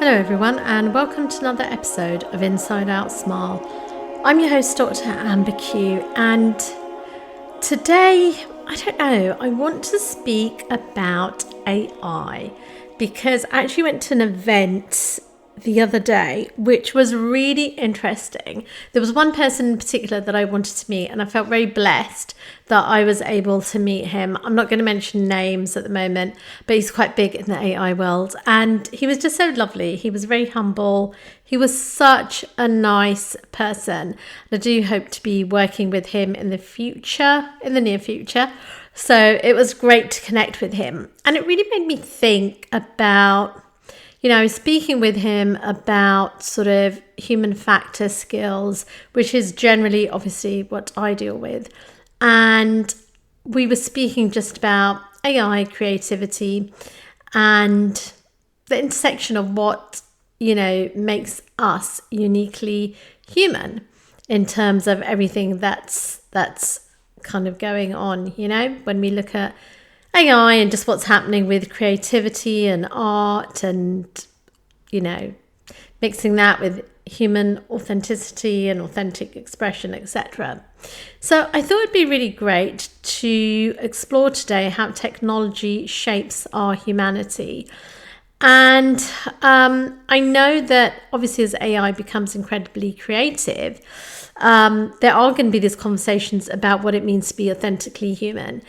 Hello everyone and welcome to another episode of Inside Out Smile. I'm your host Dr. Amber Q, and today, I want to speak about AI because I actually went to an event the other day which was really interesting. There was one person in particular that I wanted to meet and I felt very blessed that I was able to meet him. I'm not going to mention names at the moment, but he's quite big in the AI world and he was just so lovely. He was very humble. He was such a nice person. I do hope to be working with him in the near future. So it was great to connect with him. And it really made me think about, speaking with him about sort of human factor skills, which is generally obviously what I deal with. And we were speaking just about AI creativity and the intersection of what, makes us uniquely human in terms of everything that's kind of going on, when we look at AI and just what's happening with creativity and art and, mixing that with human authenticity and authentic expression, etc. So I thought it'd be really great to explore today how technology shapes our humanity. And I know that obviously as AI becomes incredibly creative, there are going to be these conversations about what it means to be authentically human.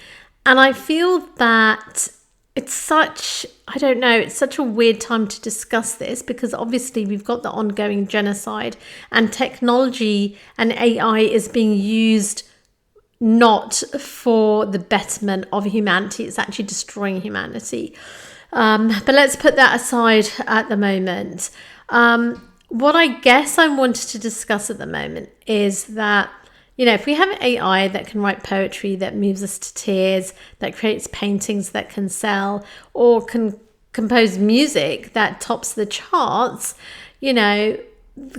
And I feel that it's such a weird time to discuss this because obviously we've got the ongoing genocide and technology and AI is being used not for the betterment of humanity. It's actually destroying humanity. But let's put that aside at the moment. What I guess I wanted to discuss at the moment is that, if we have an AI that can write poetry that moves us to tears, that creates paintings that can sell, or can compose music that tops the charts, the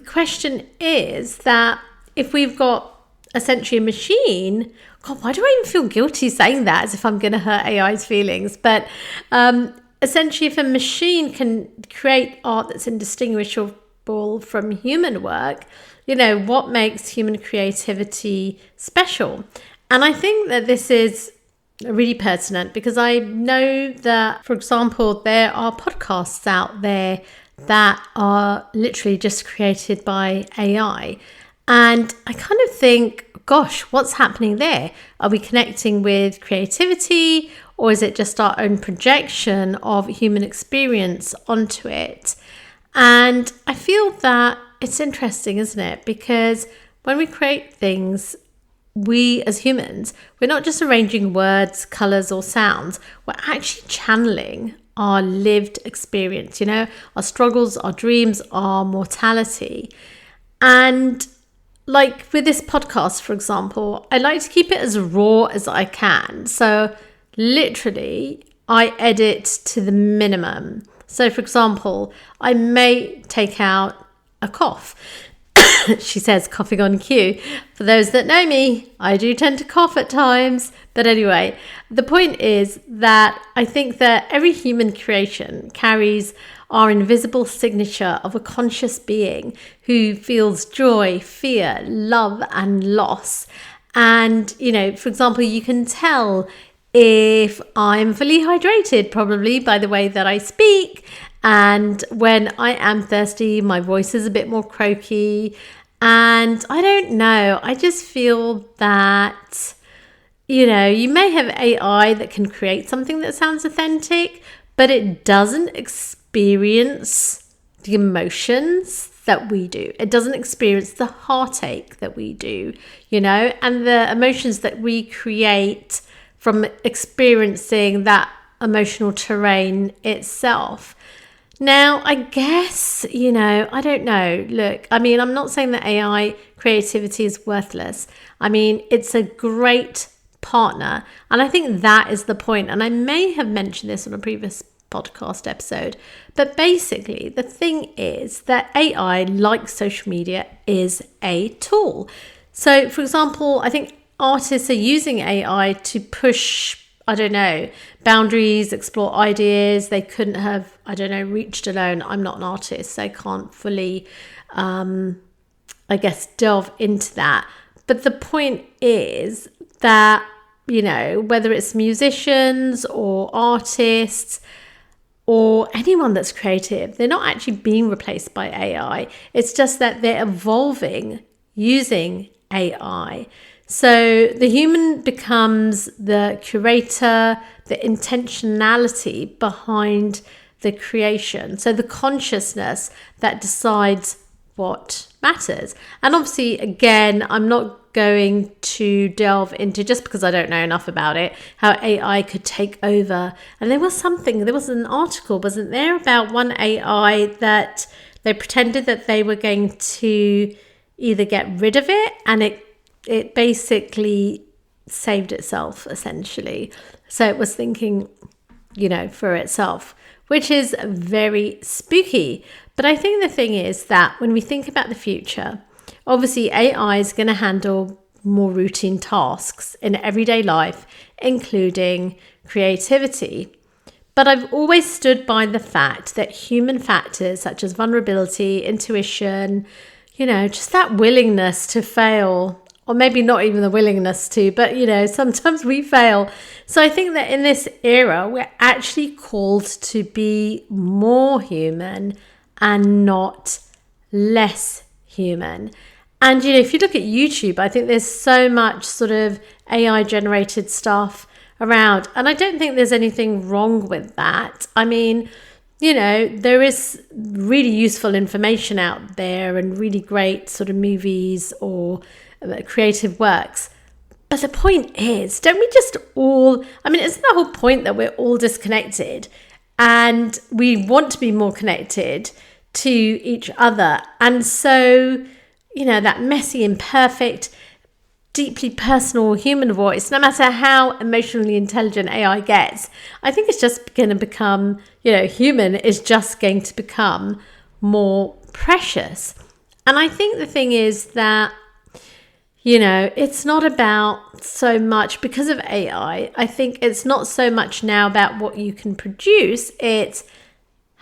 question is that if we've got essentially a machine, God, why do I even feel guilty saying that as if I'm going to hurt AI's feelings? But essentially, if a machine can create art that's indistinguishable from human work, what makes human creativity special? And I think that this is really pertinent because I know that, for example, there are podcasts out there that are literally just created by AI. And I kind of think, gosh, what's happening there? Are we connecting with creativity, or is it just our own projection of human experience onto it? And I feel that it's interesting, isn't it? Because when we create things, we as humans, we're not just arranging words, colours or sounds. We're actually channeling our lived experience, our struggles, our dreams, our mortality. And like with this podcast, for example, I like to keep it as raw as I can. So literally, I edit to the minimum. So for example, I may take out a cough. She says coughing on cue. For those that know me, I do tend to cough at times. But anyway, the point is that I think that every human creation carries our invisible signature of a conscious being who feels joy, fear, love, and loss. And, for example, you can tell if I'm fully hydrated, probably by the way that I speak. And when I am thirsty, my voice is a bit more croaky. And I don't know, I just feel that, you may have AI that can create something that sounds authentic, but it doesn't experience the emotions that we do. It doesn't experience the heartache that we do, and the emotions that we create from experiencing that emotional terrain itself. Now, I guess, I don't know. Look, I'm not saying that AI creativity is worthless. It's a great partner. And I think that is the point. And I may have mentioned this on a previous podcast episode. But basically, the thing is that AI, like social media, is a tool. So, for example, I think artists are using AI to push I don't know, boundaries, explore ideas. They couldn't have, I don't know, reached alone. I'm not an artist, so I can't fully, I guess, delve into that. But the point is that, you know, whether it's musicians or artists or anyone that's creative, they're not actually being replaced by AI. It's just that they're evolving using AI. So the human becomes the curator, the intentionality behind the creation. So the consciousness that decides what matters. And obviously, again, I'm not going to delve into, just because I don't know enough about it, how AI could take over. And there was an article, wasn't there, about one AI that they pretended that they were going to either get rid of it, and it basically saved itself, essentially. So it was thinking, you know, for itself, which is very spooky. But I think the thing is that when we think about the future, obviously AI is going to handle more routine tasks in everyday life, including creativity. But I've always stood by the fact that human factors such as vulnerability, intuition, you know, just that willingness to fail, or maybe not even the willingness to, but, you know, sometimes we fail. So I think that in this era, we're actually called to be more human and not less human. And, you know, if you look at YouTube, I think there's so much sort of AI generated stuff around. And I don't think there's anything wrong with that. I mean, you know, there is really useful information out there and really great sort of movies or creative works. But the point is, don't we just all, I mean, isn't the whole point that we're all disconnected and we want to be more connected to each other? And so, you know, that messy, imperfect, deeply personal human voice, no matter how emotionally intelligent AI gets, I think it's just going to become, you know, human is just going to become more precious. And I think the thing is that, you know, it's not about so much, because of AI, I think it's not so much now about what you can produce, it's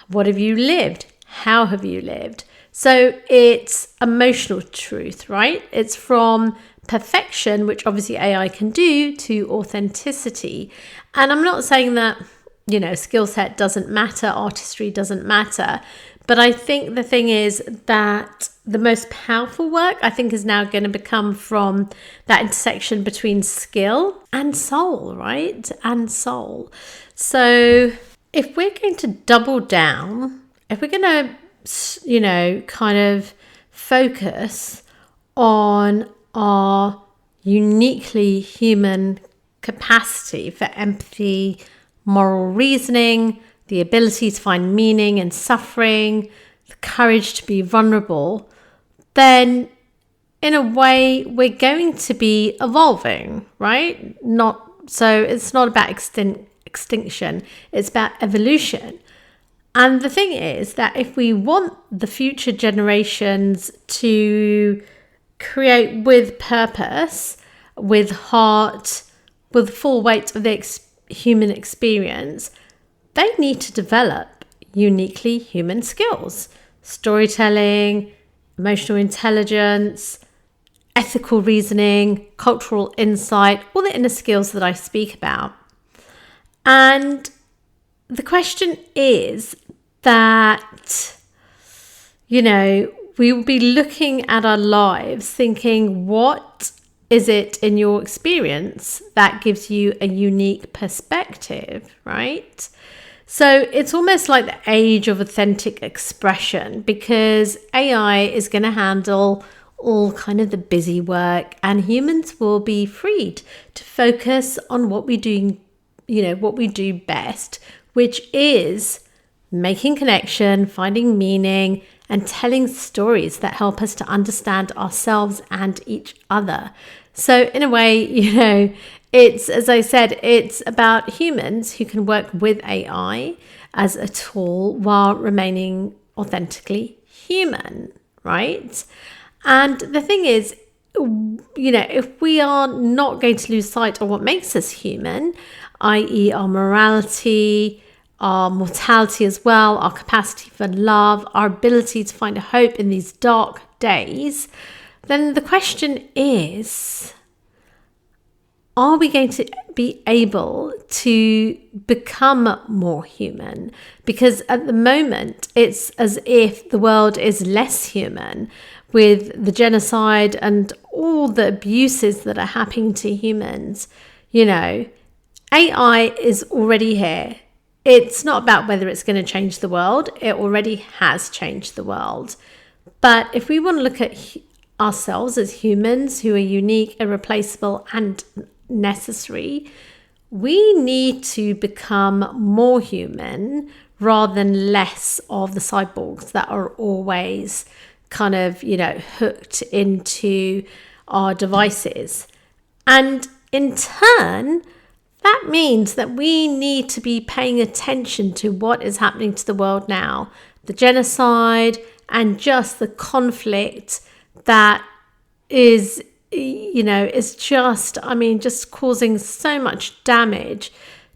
what have you lived? How have you lived? So it's emotional truth, right? It's from perfection, which obviously AI can do, to authenticity. And I'm not saying that, you know, skill set doesn't matter, artistry doesn't matter. But I think the thing is that the most powerful work, I think, is now going to become from that intersection between skill and soul, right? And soul. So if we're going to double down, if we're going to, you know, kind of focus on our uniquely human capacity for empathy, moral reasoning, the ability to find meaning in suffering, the courage to be vulnerable, then in a way we're going to be evolving, right? So it's not about extinction, it's about evolution. And the thing is that if we want the future generations to create with purpose, with heart, with full weight of the human experience, they need to develop uniquely human skills: storytelling, emotional intelligence, ethical reasoning, cultural insight, all the inner skills that I speak about. And the question is that, you know, we will be looking at our lives thinking, what is it in your experience that gives you a unique perspective, right? So it's almost like the age of authentic expression, because AI is going to handle all kind of the busy work and humans will be freed to focus on what we do, you know, what we do best, which is making connection, finding meaning, and telling stories that help us to understand ourselves and each other. So in a way, you know, it's, as I said, it's about humans who can work with AI as a tool while remaining authentically human, right? And the thing is, you know, if we are not going to lose sight of what makes us human, i.e. our morality, our mortality as well, our capacity for love, our ability to find hope in these dark days, then the question is, are we going to be able to become more human? Because at the moment, it's as if the world is less human with the genocide and all the abuses that are happening to humans. You know, AI is already here. It's not about whether it's going to change the world. It already has changed the world. But if we want to look at ourselves as humans who are unique, irreplaceable, and necessary, we need to become more human rather than less of the cyborgs that are always kind of, hooked into our devices. And in turn, that means that we need to be paying attention to what is happening to the world now, the genocide and just the conflict that is just causing so much damage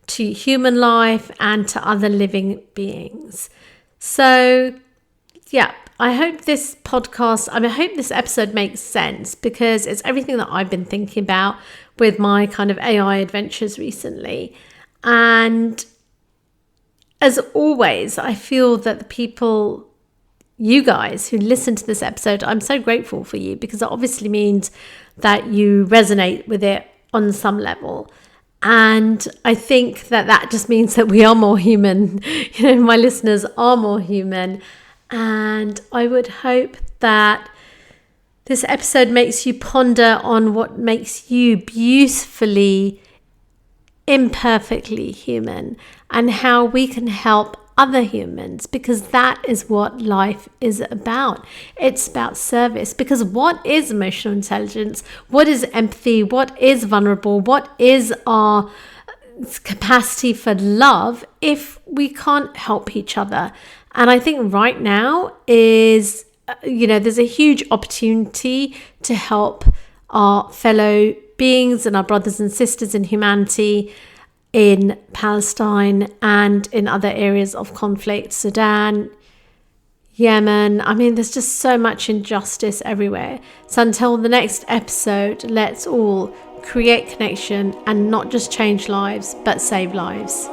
to human life and to other living beings. So, yeah, I hope this episode makes sense, because it's everything that I've been thinking about with my kind of AI adventures recently. And as always, I feel that the people, you guys who listen to this episode, I'm so grateful for you, because it obviously means that you resonate with it on some level. And I think that just means that we are more human. My listeners are more human. And I would hope that this episode makes you ponder on what makes you beautifully, imperfectly human, and how we can help other humans, because that is what life is about. It's about service. Because what is emotional intelligence? What is empathy? What is vulnerable? What is our capacity for love if we can't help each other? And I think right now is, there's a huge opportunity to help our fellow beings and our brothers and sisters in humanity in Palestine and in other areas of conflict, Sudan, Yemen. There's just so much injustice everywhere. So until the next episode, let's all create connection and not just change lives, but save lives.